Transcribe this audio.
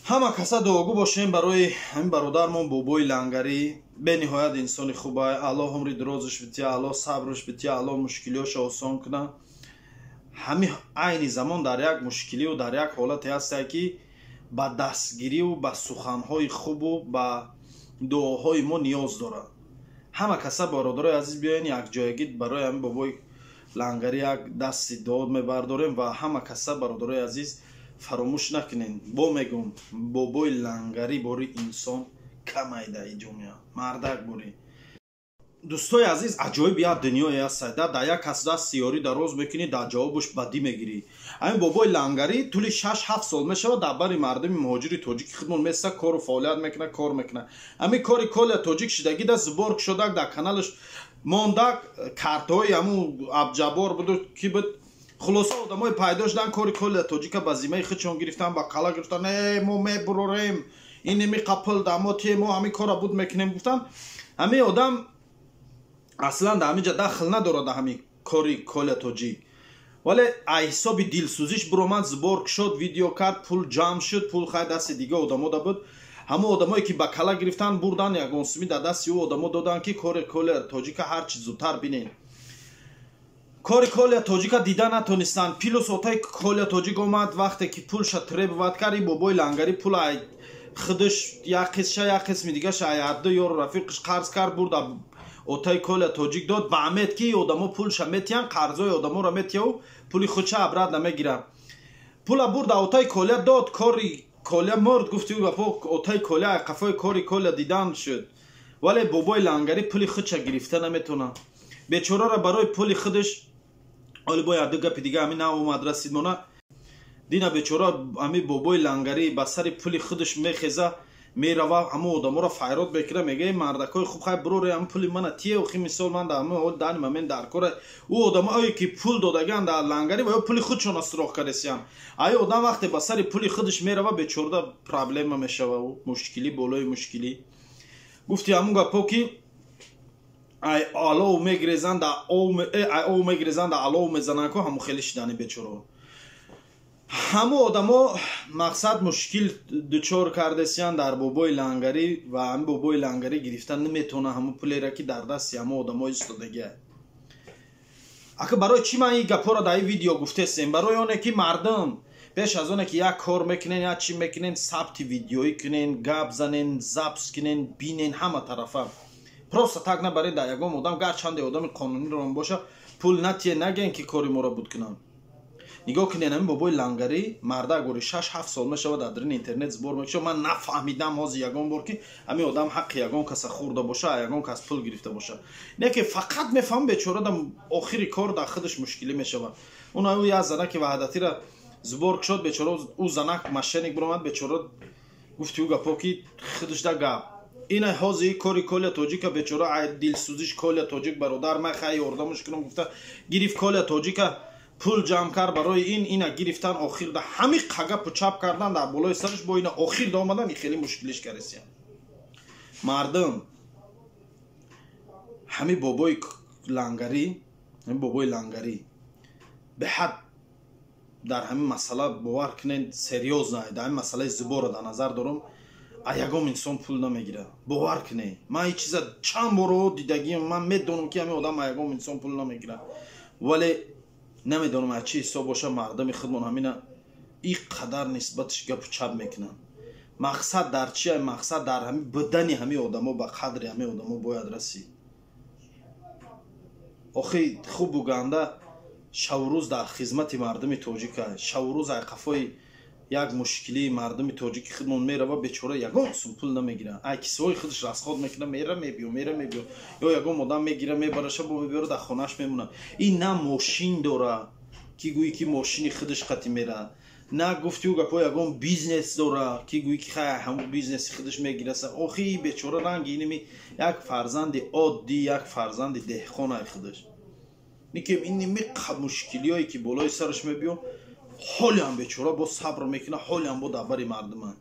ҳама каса дуогӯ бошем барои ҳамин бародармон Бобои Лангарӣ. бениҳоят инсони хуб ай. Алло умри дурозаш бития, Алло сабраш бития, Алло мушкилиёшо осон куна. ҳамин айни замон дар як мушкилию дар як ҳолате ҳастае ки ба дастгирию ба суханҳои хубу ба дуоҳои мо ниёз дорад. ҳама каса бародарои азиз биёен якҷоягӣ барои ҳамин Бобои Лангарӣ як дасти дуо мебардорем ва ҳама каса бародарои азиз фаромӯш накунен. Бо мегӯм Бобои Лангарӣ бори инсон камайда ин ҷомеа мардак бори. дӯстои азиз, аҷоиб як дунёе ҳастад. дар як кас дасти ёрӣ дароз мекунӣ, дар ҷавобаш бадӣ мегирӣ. ҳамин Бобои Лангарӣ тӯли 6-7 сол мешавад дар бари мардуми муҳоҷири тоҷики хидмат места кору фаъолият мекунад, кор мекунад. ҳамин кори коля тоҷик шидагӣ да зборк шудак дар каналаш мондак картҳои ҳамун абҷабор буд ки буд. хулоса одамои пайдо шудан кори коля тоҷика ба зимаи худшон гирифтан, ба қала гирифтан, мо мебурорем ин ними қапл дамоти мо ҳамин кора буд мекунем гуфтан. ҳамин одам аслан дар ҳаминҷа дахл надорад дар ҳамин кори коля тоҷик. вале аз ҳисоби дилсӯзиш биромад, зборк шуд, видео кард, пул ҷамъ шуд, пул хай дасти дига одамода буд. ҳамон одамое ки ба кала гирифтан бурдан ягон сumi дар дасти ӯ одамо додан ки кори коля тоҷика ҳарчи зудтар бинен. кори коля тоҷика дида натонистанд. пилус отаи коля тоҷик омад, вақте ки пулша требоват кард, ин Бобои Лангарӣ пула худаш як қисша як қисми дигаш аядду ёру рафиқаш қарз кард, бурда отаи коля тоҷик дод ба амед ки одамо пулша метиян, қарзои одаморо метияу, пули худша абрат намегирад. пула бурда отаи коля дод, кори коля мурд. гуфти гапо отаи коля қафои кори коля дидан шуд. вале Бобои Лангарӣ пули худша гирифта наметавонад. бечораро барои пули худаш оли бо яду гапи дига ҳамин наомад расид мона. дина бечора ҳамин Бобои Лангарӣ ба сари пули худаш мехеза, мерава ҳамон одаморо файрод мекунад, мега мардакои хуб хай буроре ҳамин пули мана тие охи мисол ман дар ҳамин ҳол дани момент дар коре ӯ одамое ки пул додаган дар Лангарӣ ва ё пули худшона суроғ кардесиян. ай одам вақте ба сари пули худаш мерава, бечорда проблема мешава, мушкилӣ болои мушкилӣ. гуфти ҳамун гапо ки ай алов мегирезанд ов мегирезанд алов мезананд ко ҳамун хеле шидани бечора. ҳамон одамо мақсад мушкил дучор кардесиян дар Бобои Лангарӣ ва ҳамин Бобои Лангарӣ гирифта наметавонад ҳамон пулеро ки дар дасти ҳамон одамои истодагӣ. ака барои чӣ ман ин гапҳоро дар ин видео гуфтестем? барои оне ки мардум пеш аз оне ки як кор мекунен, як чӣ мекунен, сабти видеоӣ кунен, гап занен, запс кунен, бинен ҳама тарафа. просто так набаред дар ягон одам, гарчанде одами қонуниро боша, пул натие наген ки кори моро буд кунанд. нигоҳ кунен ҳамин Бобои Лангарӣ мардак бори 6-7 сол мешавад дар дарини интернет збор мекушад. ман нафаҳмидам ҳози ягон бор ки ҳамин одам ҳаққи ягон каса хӯрда боша, ягон кас пул гирифта боша. не ки фақат мефаҳмам бечора дар охири кор дар худаш мушкилӣ мешавад. уна ӯ як занаки ваҳдатира збор кушод, бечора ӯ занак машиник биромад, бечора гуфти ӯ гапо ки худаш да гап. ина ҳози кори коля тоҷика бечора ай дилсӯзиш коля тоҷик бародар ман хай ёрдамаш кунам гуфта гирифт коля тоҷика пул ҷамъ кард барои ина гирифтан, охир да ҳамин қагапу чап кардан дар болои сараш, бо ина охир да омадан хеле мушкилиш каресия. мардум ҳамин Бобои Лангарӣ беҳад дар ҳамин масъала бовар кунед серьёзна, дар ҳамин масъалаи зуборо дар назар дорам, ягон инсон пул намегирад. бовар кунед. ман ин чиза чанд боро дидагим, ман медонам ки ҳамин одам ягон инсон пул намегирад, вале намедонам аз чӣ ҳисоб боша мардами худмон ҳамина ин қадар нисбаташ гапу чап мекунанд. мақсад дар чи? мақсад дар ҳамин будани ҳамин одамо, ба қадри ҳамин одамо бояд расид. охи хубу ганда шаврӯз дар хизмати мардуми тоҷик аст. шаврӯз ай қафои як мушкилии мардуми тоҷики худмон мерава, бечора ягон сум пул намегирад. ай кисои худаш расход мекунад, мера мебиё ё ягон одам мегира мебараша бо мебиёра дар хонааш мемонад. ин на мошин дора ки гӯӣ ки мошини худаш қатӣ мерад, на гуфти ӯ гапо ягон бизнес дора ки гӯӣ ки хай ҳамон бизнеси худаш мегираса. охи бечора ранги иними як фарзанди оддӣ, як фарзанди деҳқон ай худаш. никем иними мушкилиҳое ки болои сараш мебиё, ҳолиам бечора бо сабр мекунад, ҳолиам бо дар бари мардуман.